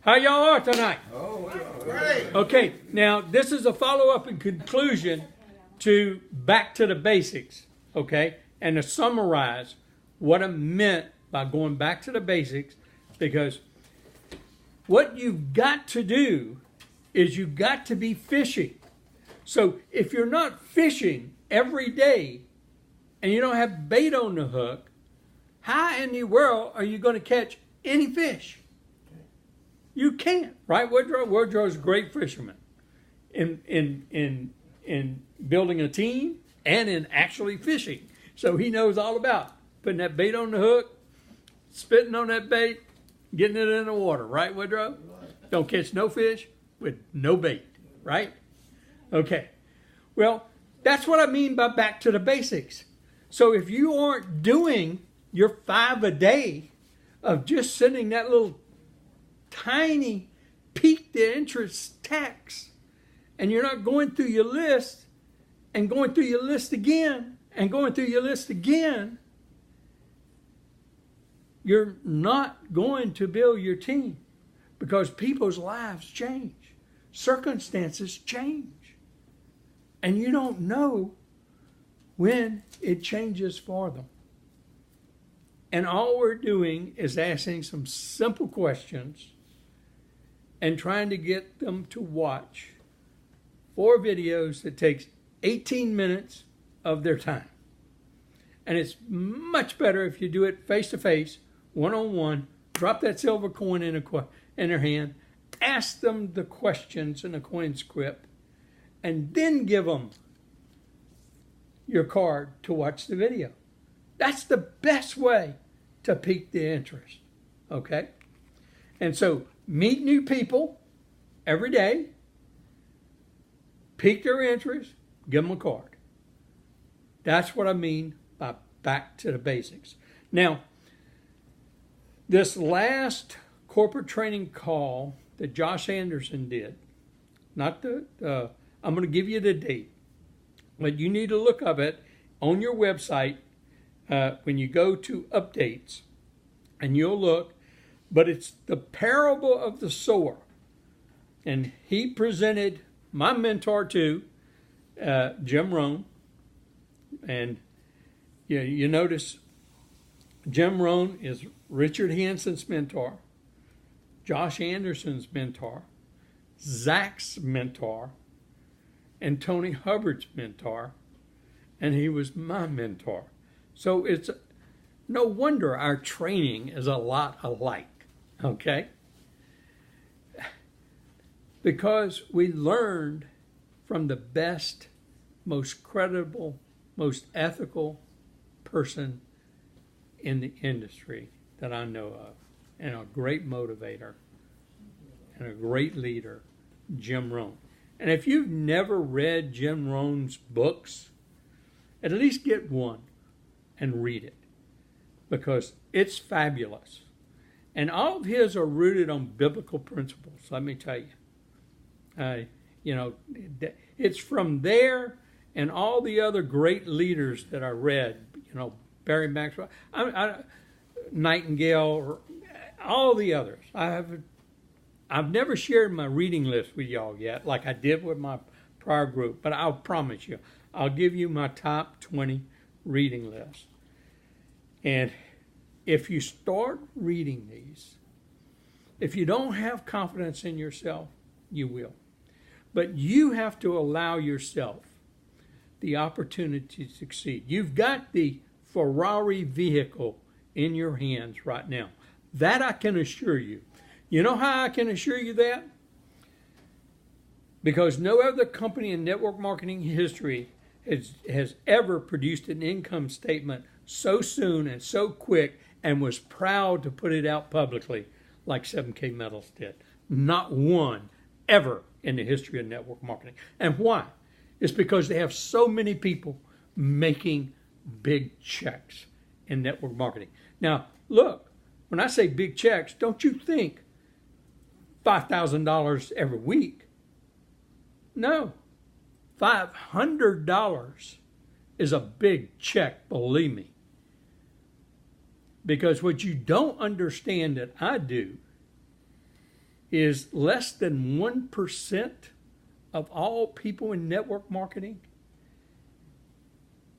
How y'all are tonight? Oh, great. Okay, now this is a follow-up and conclusion to back to the basics, okay? And to summarize what I meant by going back to the basics, because what you've got to do is you've got to be fishing. So if you're not fishing every day and you don't have bait on the hook, how in the world are you going to catch any fish? You can't, right, Woodrow? Woodrow's a great fisherman in building a team and in actually fishing. So he knows all about putting that bait on the hook, spitting on that bait, getting it in the water, right, Woodrow? Don't catch no fish with no bait, right? Okay. Well, that's what I mean by back to the basics. So if you aren't doing your 5 a day of just sending that little tiny pique the interest tax, and you're not going through your list and going through your list again and going through your list again, you're not going to build your team, because people's lives change. Circumstances change. And you don't know when it changes for them. And all we're doing is asking some simple questions and trying to get them to watch 4 videos that takes 18 minutes of their time. And it's much better if you do it face-to-face, one-on-one, drop that silver coin in their hand, ask them the questions in a coin script, and then give them your card to watch the video. That's the best way to pique the interest, okay? And so meet new people every day, pique their interest, give them a card. That's what I mean by back to the basics. Now, this last corporate training call that Josh Anderson did, not the, I'm going to give you the date, but you need to look up it on your website when you go to updates, and you'll look, but it's the parable of the sower. And he presented my mentor too, Jim Rohn. And you notice Jim Rohn is Richard Hanson's mentor, Josh Anderson's mentor, Zach's mentor, and Tony Hubbard's mentor, and he was my mentor. So it's no wonder our training is a lot alike, okay? Because we learned from the best, most credible, most ethical person in the industry that I know of, and a great motivator and a great leader, Jim Rohn. And if you've never read Jim Rohn's books, at least get one and read it, because it's fabulous. And all of his are rooted on biblical principles, let me tell you. It's from there and all the other great leaders that I read, Barry Maxwell, Nightingale, all the others. I've never shared my reading list with y'all yet, like I did with my prior group, but I'll promise you, I'll give you my top 20 reading list. And if you start reading these, if you don't have confidence in yourself, you will. But you have to allow yourself the opportunity to succeed. You've got the Ferrari vehicle in your hands right now. That I can assure you. You know how I can assure you that? Because no other company in network marketing history has ever produced an income statement so soon and so quick and was proud to put it out publicly like 7K Metals did. Not one ever in the history of network marketing. And why? It's because they have so many people making big checks in network marketing. Now, look, when I say big checks, don't you think $5,000 every week. No, $500 is a big check, believe me. Because what you don't understand that I do is less than 1% of all people in network marketing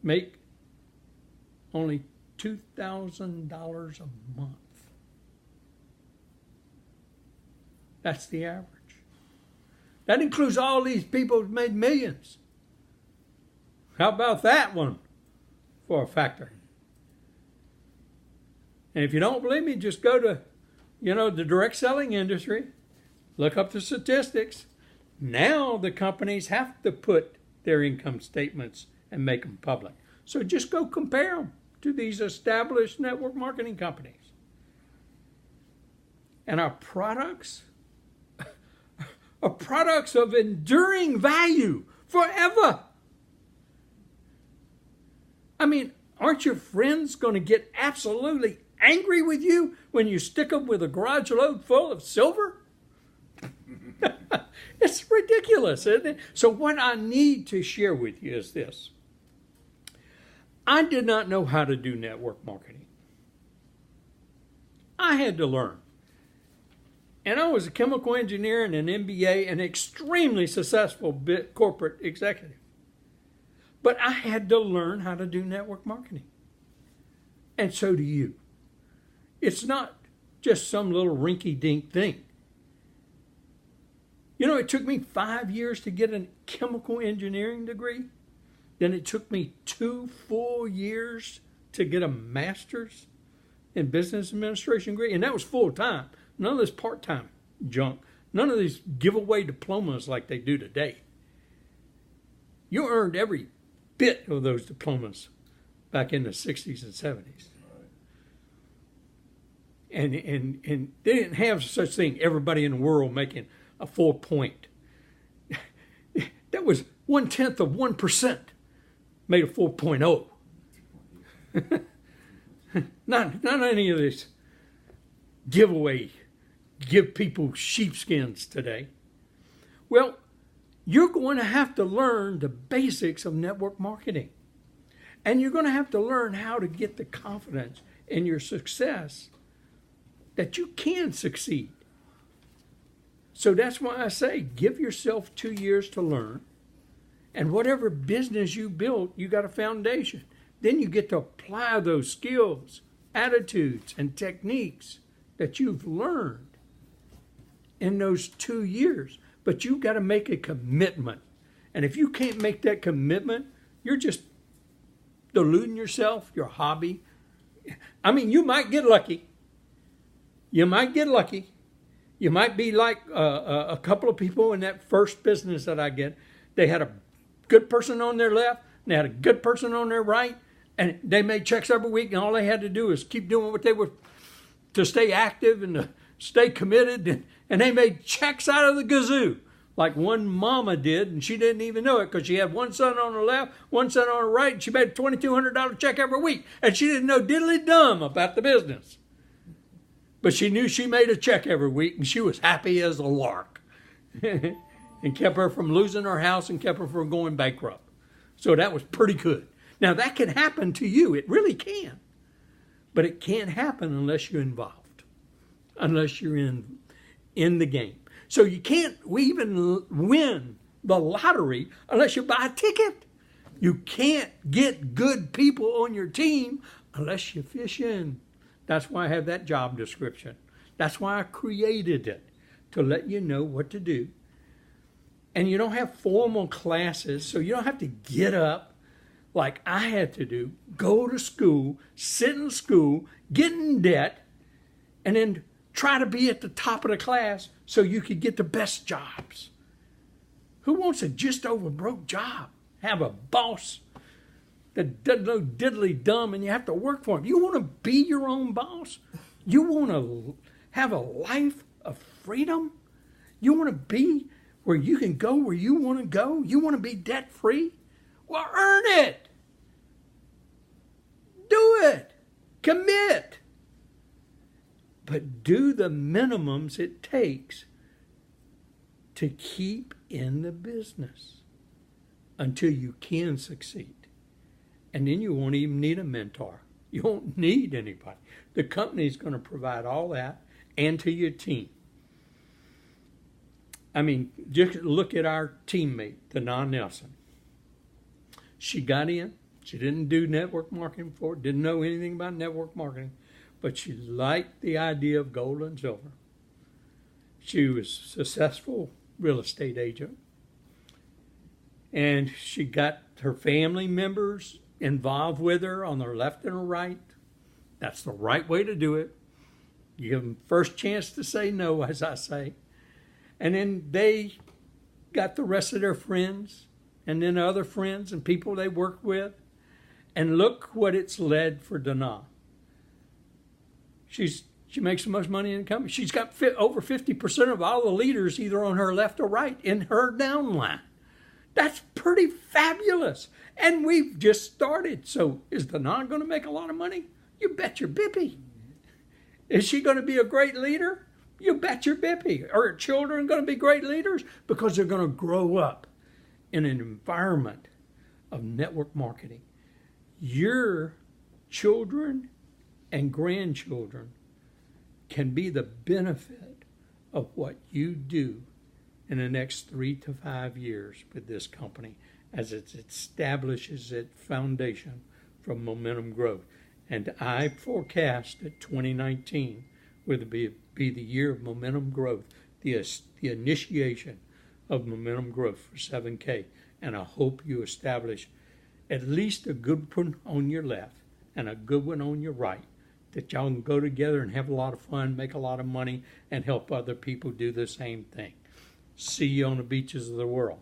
make only $2,000 a month. That's the average. That includes all these people who've made millions. How about that one for a factor? And if you don't believe me, just go to, the direct selling industry, look up the statistics. Now the companies have to put their income statements and make them public. So just go compare them to these established network marketing companies. And our products are products of enduring value forever. I mean, aren't your friends going to get absolutely angry with you when you stick them with a garage load full of silver? It's ridiculous, isn't it? So what I need to share with you is this. I did not know how to do network marketing. I had to learn. And I was a chemical engineer and an MBA, an extremely successful corporate executive. But I had to learn how to do network marketing. And so do you. It's not just some little rinky-dink thing. It took me 5 years to get a chemical engineering degree. Then it took me 2 full years to get a master's in business administration degree. And that was full-time. None of this part-time junk. None of these giveaway diplomas like they do today. You earned every bit of those diplomas back in the 60s and 70s. And they didn't have such thing, everybody in the world making a 4-point. That was 1/10 of 1% made a 4.0. Not any of this giveaway, give people sheepskins today. Well, you're going to have to learn the basics of network marketing. And you're going to have to learn how to get the confidence in your success that you can succeed. So that's why I say give yourself 2 years to learn. And whatever business you built, you got a foundation. Then you get to apply those skills, attitudes, and techniques that you've learned in those 2 years. But you've got to make a commitment. And if you can't make that commitment, you're just deluding yourself, your hobby. I mean, you might get lucky. You might get lucky. You might be like a couple of people in that first business that I get. They had a good person on their left, and they had a good person on their right, and they made checks every week, and all they had to do is keep doing what they were to stay active and to stay committed, and they made checks out of the gazoo, like one mama did, and she didn't even know it because she had one son on the left, one son on the right, and she made a $2,200 check every week, and she didn't know diddly-dum about the business. But she knew she made a check every week, and she was happy as a lark. And kept her from losing her house and kept her from going bankrupt. So that was pretty good. Now, that can happen to you. It really can. But it can't happen unless you're involved, unless you're in the game. So you can't even win the lottery unless you buy a ticket. You can't get good people on your team unless you fish in. That's why I have that job description. That's why I created it, to let you know what to do. And you don't have formal classes, so you don't have to get up like I had to do, go to school, sit in school, get in debt, and then try to be at the top of the class so you could get the best jobs. Who wants a just over broke job? Have a boss that doesn't know diddly dumb and you have to work for him. You want to be your own boss? You want to have a life of freedom? You want to be where you can go where you want to go? You want to be debt free? Well, earn it. Do it. Commit. But do the minimums it takes to keep in the business until you can succeed. And then you won't even need a mentor. You won't need anybody. The company's going to provide all that and to your team. I mean, just look at our teammate, Dana Nelson. She got in. She didn't do network marketing before, didn't know anything about network marketing, but she liked the idea of gold and silver. She was a successful real estate agent. And she got her family members involved with her on her left and her right. That's the right way to do it. You give them first chance to say no, as I say. And then they got the rest of their friends and then other friends and people they work with. And look what it's led for Dana. She makes the most money in the company. She's got over 50% of all the leaders either on her left or right in her downline. That's pretty fabulous. And we've just started. So is Dana going to make a lot of money? You bet your bippy. Is she going to be a great leader? You bet your bippy. Are her children going to be great leaders? Because they're going to grow up in an environment of network marketing. Your children and grandchildren can be the benefit of what you do in the next 3 to 5 years with this company as it establishes its foundation for momentum growth. And I forecast that 2019 will be the year of momentum growth, the initiation of momentum growth for 7K. And I hope you establish at least a good one on your left and a good one on your right, that y'all can go together and have a lot of fun, make a lot of money, and help other people do the same thing. See you on the beaches of the world.